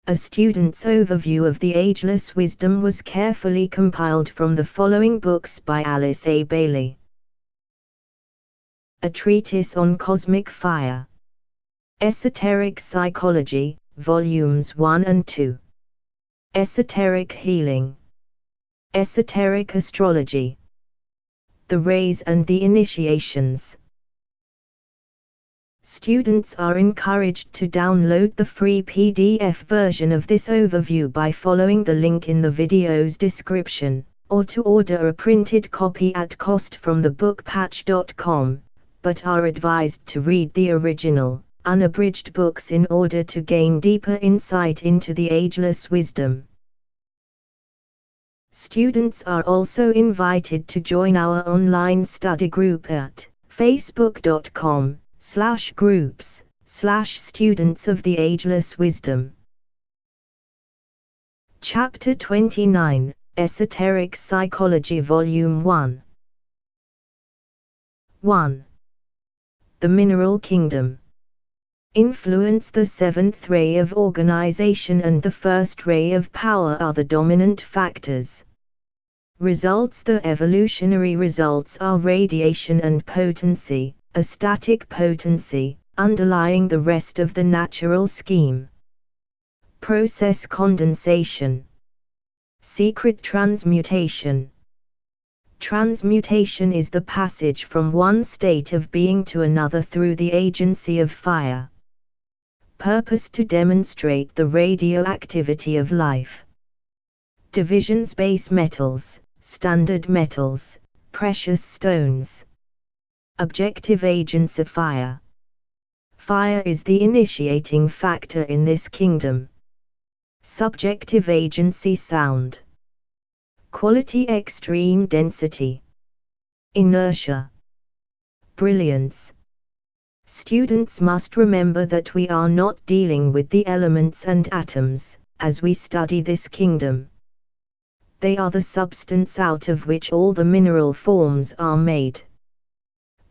A student's overview of the ageless wisdom was carefully compiled from the following books by Alice A. Bailey. A Treatise on Cosmic Fire. Esoteric Psychology, Volumes 1 and 2. Esoteric Healing. Esoteric Astrology. The Rays and the Initiations. Students are encouraged to download the free PDF version of this overview by following the link in the video's description, or to order a printed copy at cost from thebookpatch.com, but are advised to read the original, unabridged books in order to gain deeper insight into the ageless wisdom. Students are also invited to join our online study group at facebook.com/groups/students of the ageless wisdom. Chapter 29, Esoteric Psychology Volume 1. 1. The Mineral Kingdom. Influence. The seventh ray of organization and the first ray of power are the dominant factors. Results. The evolutionary results are radiation and potency, a static potency, underlying the rest of the natural scheme. Process. Condensation. Secret. Transmutation. Transmutation is the passage from one state of being to another through the agency of fire. Purpose. To demonstrate the radioactivity of life. Divisions. Base metals, standard metals, precious stones. Objective. Agents of fire. Fire is the initiating factor in this kingdom. Subjective agency. Sound. Quality. Extreme density. Inertia. Brilliance. Students must remember that we are not dealing with the elements and atoms, as we study this kingdom. They are the substance out of which all the mineral forms are made.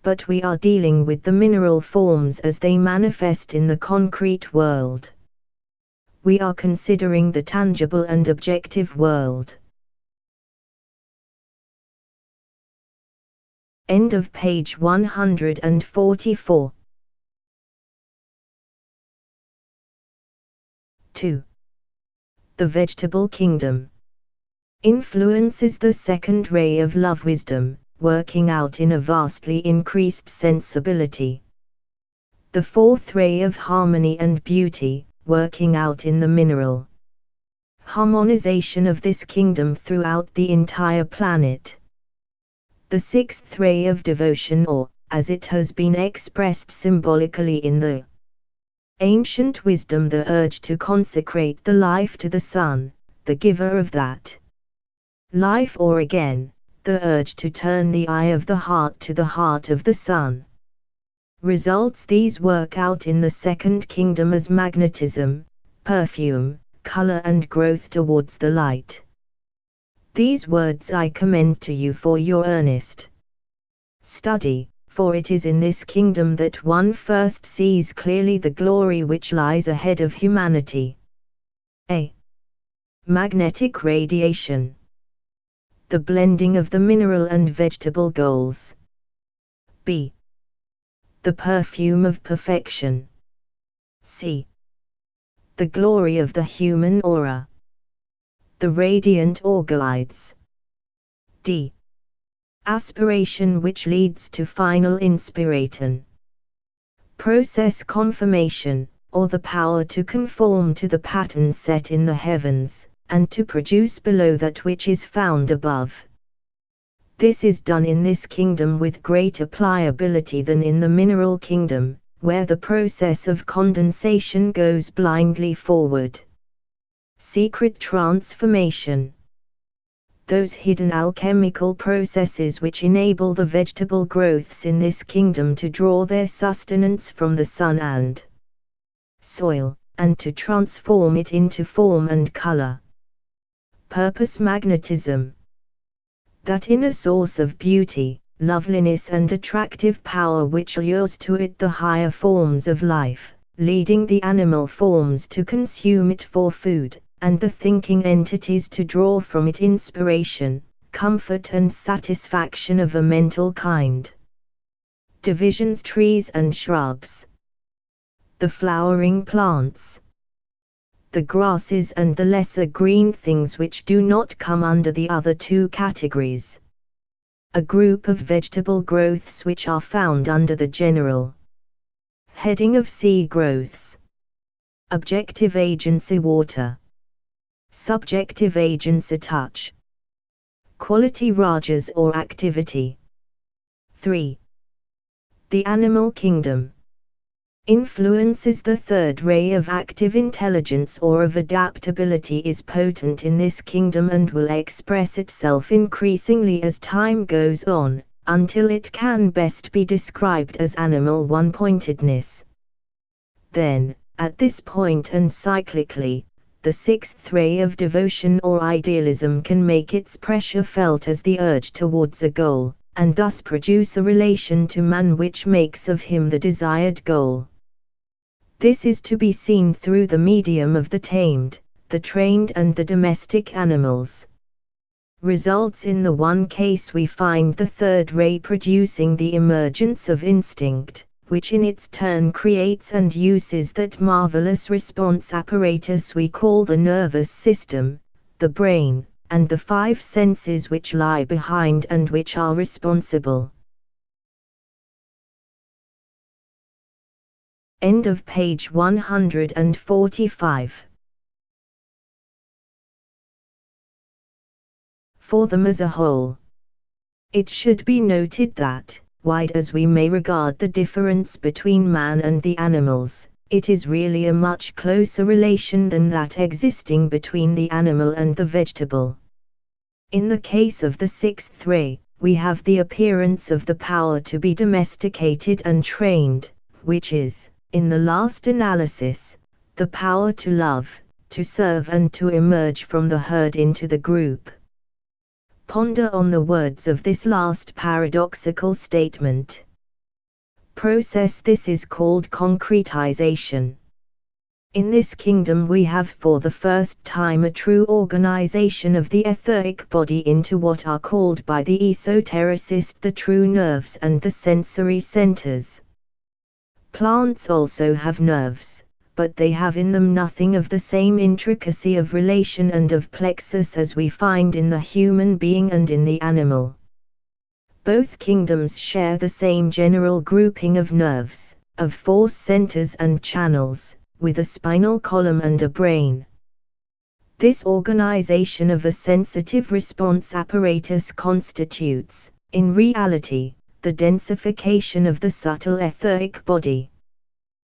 But we are dealing with the mineral forms as they manifest in the concrete world. We are considering the tangible and objective world. End of page 144. 2. The Vegetable Kingdom. Influence is the second ray of love wisdom, working out in a vastly increased sensibility. The fourth ray of harmony and beauty, working out in the mineral harmonization of this kingdom throughout the entire planet. The sixth ray of devotion, or, as it has been expressed symbolically in the ancient wisdom, the urge to consecrate the life to the sun, the giver of that life, or again, the urge to turn the eye of the heart to the heart of the sun. Results. These work out in the second kingdom as magnetism, perfume, color and growth towards the light. These words I commend to you for your earnest study, for it is in this kingdom that one first sees clearly the glory which lies ahead of humanity. A. Magnetic radiation. The blending of the mineral and vegetable goals. B. The perfume of perfection. C. The glory of the human aura. The radiant orgoids. D. Aspiration which leads to final inspiration. Process. Confirmation, or the power to conform to the pattern set in the heavens, and to produce below that which is found above. This is done in this kingdom with greater pliability than in the mineral kingdom, where the process of condensation goes blindly forward. Secret transformation. Those hidden alchemical processes which enable the vegetable growths in this kingdom to draw their sustenance from the sun and soil, and to transform it into form and color. Purpose. Magnetism. That inner source of beauty, loveliness and attractive power which lures to it the higher forms of life, leading the animal forms to consume it for food, and the thinking entities to draw from it inspiration, comfort and satisfaction of a mental kind. Divisions: trees and shrubs, the flowering plants, the grasses and the lesser green things which do not come under the other two categories. A group of vegetable growths which are found under the general heading of sea growths. Objective agency: water. Subjective agency: touch. Quality: rajas or activity. 3. The animal kingdom. Influence is the third ray of active intelligence or of adaptability is potent in this kingdom and will express itself increasingly as time goes on, until it can best be described as animal one-pointedness. Then, at this point and cyclically, the sixth ray of devotion or idealism can make its pressure felt as the urge towards a goal, and thus produce a relation to man which makes of him the desired goal. This is to be seen through the medium of the tamed, the trained and the domestic animals. Results: in the one case we find the third ray producing the emergence of instinct, which in its turn creates and uses that marvelous response apparatus we call the nervous system, the brain, and the five senses which lie behind and which are responsible. End of page 145. For them as a whole. It should be noted that, wide as we may regard the difference between man and the animals, it is really a much closer relation than that existing between the animal and the vegetable. In the case of the sixth ray, we have the appearance of the power to be domesticated and trained, which is, in the last analysis, the power to love, to serve and to emerge from the herd into the group. Ponder on the words of this last paradoxical statement. Process: this is called concretization. In this kingdom we have for the first time a true organization of the etheric body into what are called by the esotericist the true nerves and the sensory centers. Plants also have nerves, but they have in them nothing of the same intricacy of relation and of plexus as we find in the human being and in the animal. Both kingdoms share the same general grouping of nerves, of force centers and channels, with a spinal column and a brain. This organization of a sensitive response apparatus constitutes, in reality, the densification of the subtle etheric body.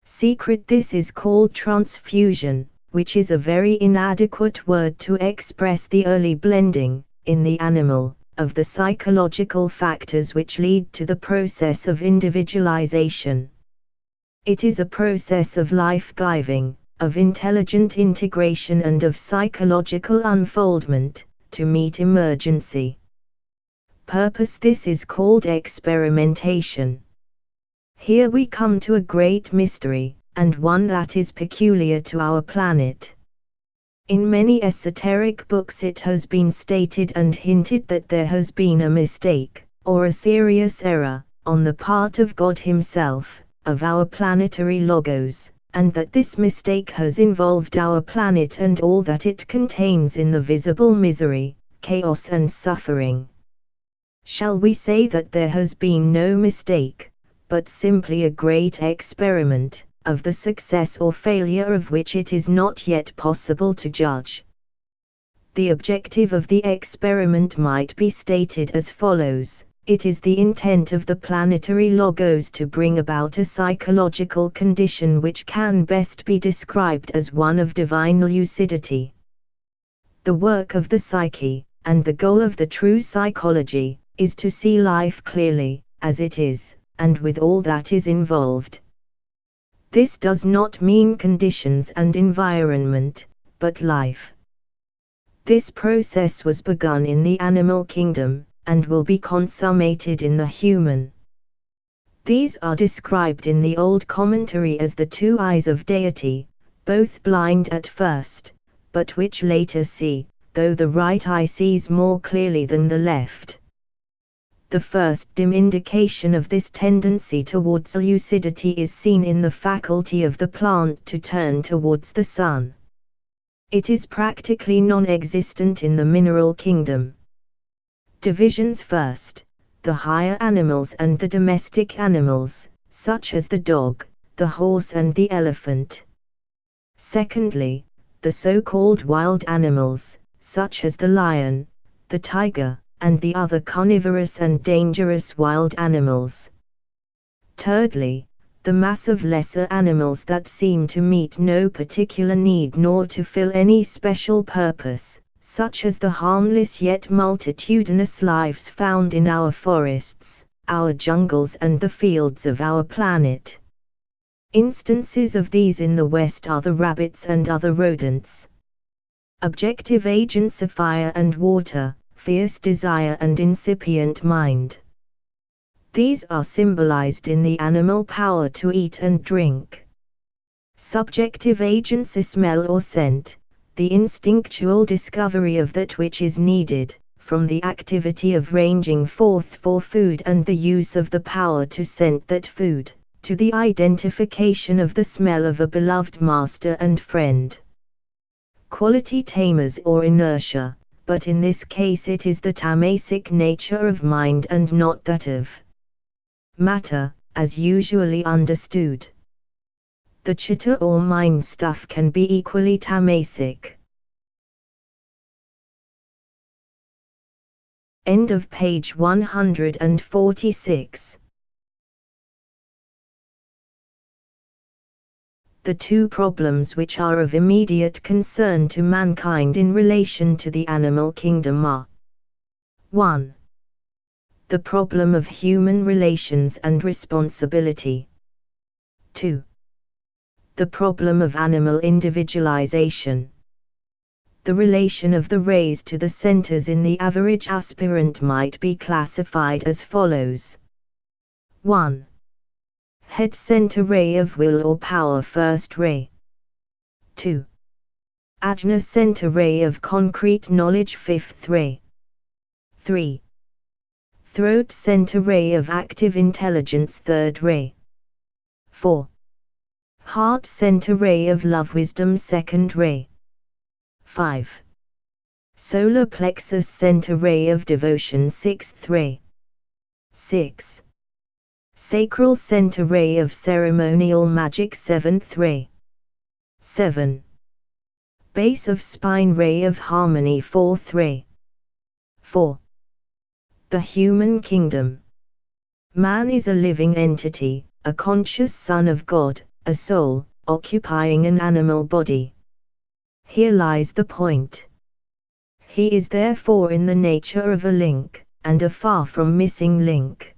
Secret: this is called transfusion, which is a very inadequate word to express the early blending, in the animal, of the psychological factors which lead to the process of individualization. It is a process of life-giving, of intelligent integration and of psychological unfoldment, to meet emergency purpose. This is called experimentation. Here we come to a great mystery, and one that is peculiar to our planet. In many esoteric books it has been stated and hinted that there has been a mistake, or a serious error, on the part of God Himself, of our planetary logos, and that this mistake has involved our planet and all that it contains in the visible misery, chaos and suffering. Shall we say that there has been no mistake, but simply a great experiment, of the success or failure of which it is not yet possible to judge? The objective of the experiment might be stated as follows: it is the intent of the planetary logos to bring about a psychological condition which can best be described as one of divine lucidity. The work of the psyche, and the goal of the true psychology, is to see life clearly, as it is, and with all that is involved. This does not mean conditions and environment, but life. This process was begun in the animal kingdom, and will be consummated in the human. These are described in the Old Commentary as the two eyes of deity, both blind at first, but which later see, though the right eye sees more clearly than the left. The first dim indication of this tendency towards lucidity is seen in the faculty of the plant to turn towards the sun. It is practically non-existent in the mineral kingdom. Divisions first. The higher animals and the domestic animals, such as the dog, the horse and the elephant. Secondly, the so-called wild animals, such as the lion, the tiger, and the other carnivorous and dangerous wild animals. Thirdly, the mass of lesser animals that seem to meet no particular need nor to fill any special purpose, such as the harmless yet multitudinous lives found in our forests, our jungles and the fields of our planet. Instances of these in the West are the rabbits and other rodents. Objective agents of fire and water, fierce desire and incipient mind. These are symbolized in the animal power to eat and drink. Subjective agents of smell or scent, the instinctual discovery of that which is needed, from the activity of ranging forth for food and the use of the power to scent that food, to the identification of the smell of a beloved master and friend. Quality tamers or inertia, but in this case it is the tamasic nature of mind and not that of matter, as usually understood. The chitta or mind stuff can be equally tamasic. End of page 146. The two problems which are of immediate concern to mankind in relation to the animal kingdom are 1. The problem of human relations and responsibility. 2. The problem of animal individualization. The relation of the rays to the centers in the average aspirant might be classified as follows. 1. Head center ray of will or power first ray. 2. Ajna center ray of concrete knowledge fifth ray. 3. Throat center ray of active intelligence third ray. 4. Heart center ray of love wisdom second ray. 5. Solar plexus center ray of devotion sixth ray. 6. Sacral center ray of ceremonial magic seventh ray. 7. Base of spine ray of harmony fourth ray. 4. The human kingdom. Man is a living entity, a conscious son of God, a soul, occupying an animal body. Here lies the point. He is therefore in the nature of a link, and a far from missing link.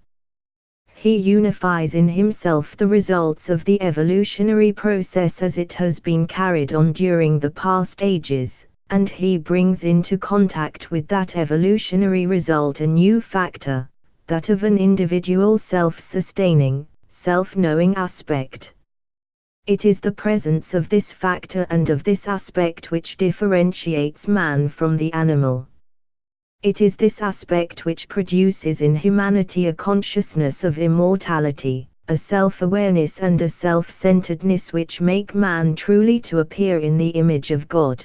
He unifies in himself the results of the evolutionary process as it has been carried on during the past ages, and he brings into contact with that evolutionary result a new factor, that of an individual self-sustaining, self-knowing aspect. It is the presence of this factor and of this aspect which differentiates man from the animal. It is this aspect which produces in humanity a consciousness of immortality, a self-awareness and a self-centeredness which make man truly to appear in the image of God.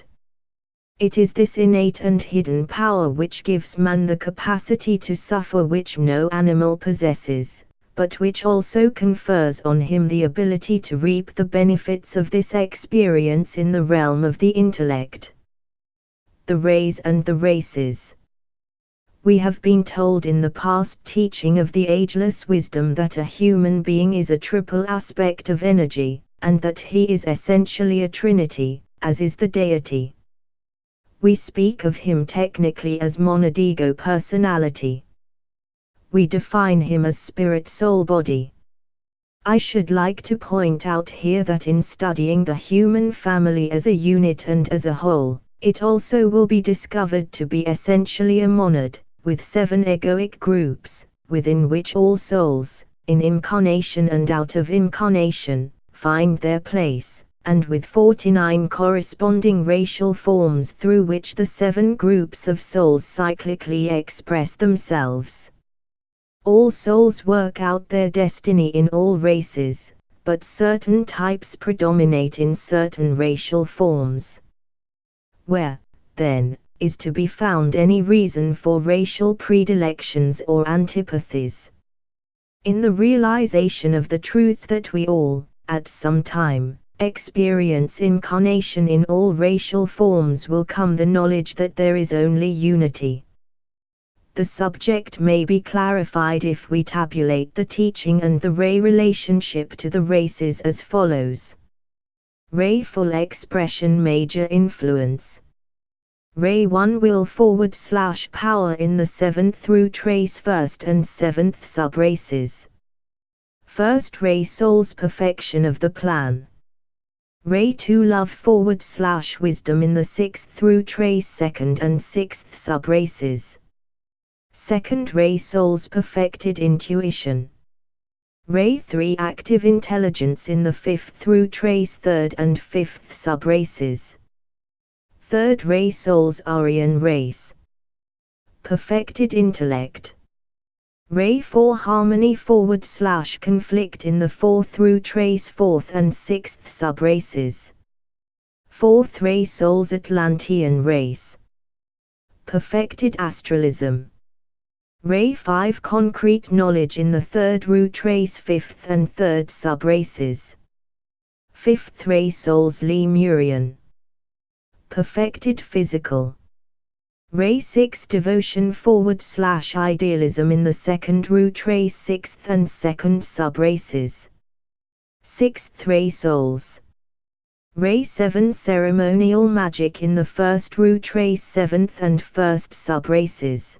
It is this innate and hidden power which gives man the capacity to suffer which no animal possesses, but which also confers on him the ability to reap the benefits of this experience in the realm of the intellect. The rays and the races. We have been told in the past teaching of the ageless wisdom that a human being is a triple aspect of energy, and that he is essentially a trinity, as is the deity. We speak of him technically as monad-ego personality. We define him as spirit soul body. I should like to point out here that in studying the human family as a unit and as a whole, it also will be discovered to be essentially a monad, with 7 egoic groups, within which all souls, in incarnation and out of incarnation, find their place, and with 49 corresponding racial forms through which the 7 groups of souls cyclically express themselves. All souls work out their destiny in all races, but certain types predominate in certain racial forms. Where, then, is to be found any reason for racial predilections or antipathies? In the realization of the truth that we all, at some time, experience incarnation in all racial forms will come the knowledge that there is only unity. The subject may be clarified if we tabulate the teaching and the ray relationship to the races as follows. Ray full expression major influence. Ray 1 will / power in the 7th through trace 1st and 7th subraces. First ray soul's perfection of the plan. Ray 2 love / wisdom in the 6th through trace 2nd and 6th subraces. Second ray soul's perfected intuition. Ray 3 active intelligence in the 5th through trace 3rd and 5th subraces. Third ray soul's Aryan race. Perfected intellect. Ray 4 harmony / conflict in the 4th through trace 4th and 6th subraces. Fourth ray soul's Atlantean race. Perfected astralism. Ray 5 concrete knowledge in the 3rd root trace 5th and 3rd subraces. Fifth ray soul's Lemurian. Perfected physical. Ray 6 devotion / idealism in the 2nd root trace 6th and 2nd subraces. Sixth ray souls. Ray 7 ceremonial magic in the 1st root trace 7th and 1st subraces.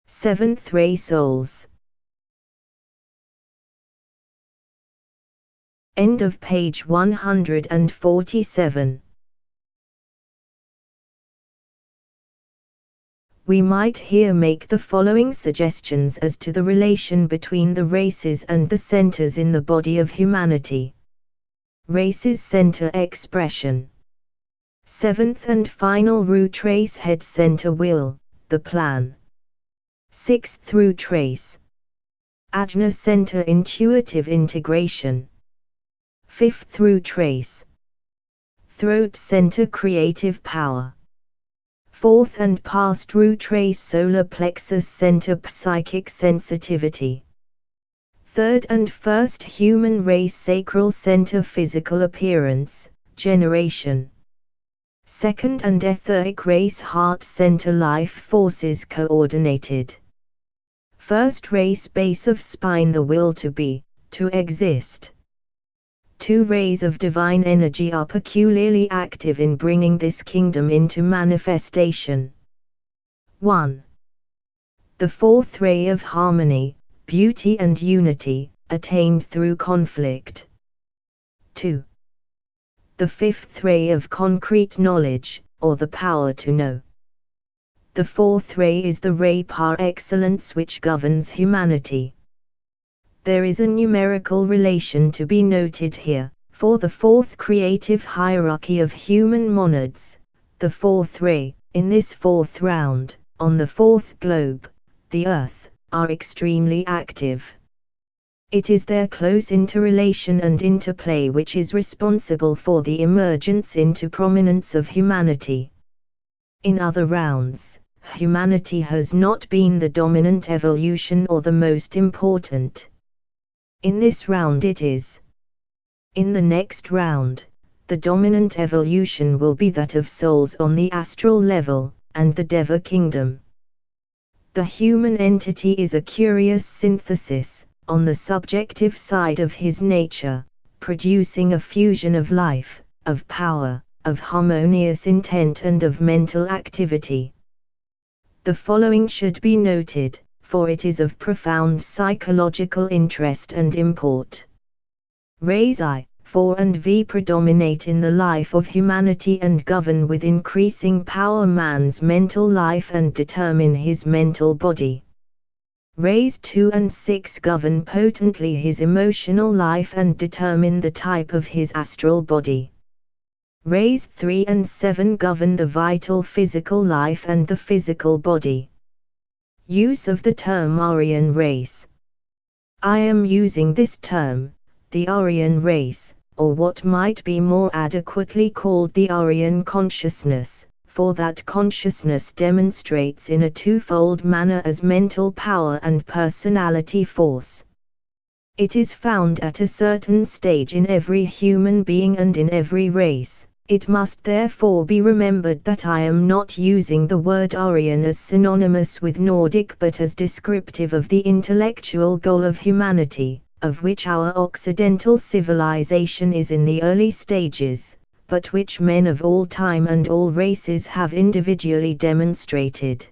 Seventh ray souls. End of page 147. We might here make the following suggestions as to the relation between the races and the centers in the body of humanity. Races center expression. Seventh and final root trace head center will, the plan. Sixth through trace. Ajna center intuitive integration. Fifth through trace. Throat center creative power. Fourth and past root trace solar plexus center psychic sensitivity. Third and first human race sacral center physical appearance, generation. Second and etheric race heart center life forces coordinated. First race base of spine the will to be, to exist. Two rays of divine energy are peculiarly active in bringing this kingdom into manifestation. 1. The fourth ray of harmony, beauty and unity, attained through conflict. 2. The fifth ray of concrete knowledge, or the power to know. The fourth ray is the ray par excellence which governs humanity. There is a numerical relation to be noted here, for the fourth creative hierarchy of human monads, the fourth ray, in this fourth round, on the fourth globe, the Earth, are extremely active. It is their close interrelation and interplay which is responsible for the emergence into prominence of humanity. In other rounds, humanity has not been the dominant evolution or the most important. In this round it is. In the next round, the dominant evolution will be that of souls on the astral level, and the Deva kingdom. The human entity is a curious synthesis, on the subjective side of his nature, producing a fusion of life, of power, of harmonious intent and of mental activity. The following should be noted, for it is of profound psychological interest and import. Rays I, 4 and V predominate in the life of humanity and govern with increasing power man's mental life and determine his mental body. Rays 2 and 6 govern potently his emotional life and determine the type of his astral body. Rays 3 and 7 govern the vital physical life and the physical body. Use of the term Aryan race. I am using this term, the Aryan race, or what might be more adequately called the Aryan consciousness, for that consciousness demonstrates in a twofold manner as mental power and personality force. It is found at a certain stage in every human being and in every race. It must therefore be remembered that I am not using the word Aryan as synonymous with Nordic but as descriptive of the intellectual goal of humanity, of which our Occidental civilization is in the early stages, but which men of all time and all races have individually demonstrated.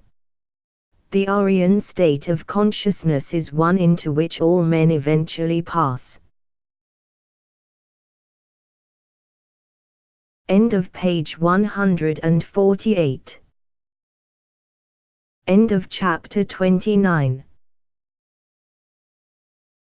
The Aryan state of consciousness is one into which all men eventually pass. End of page 148. End of chapter 29.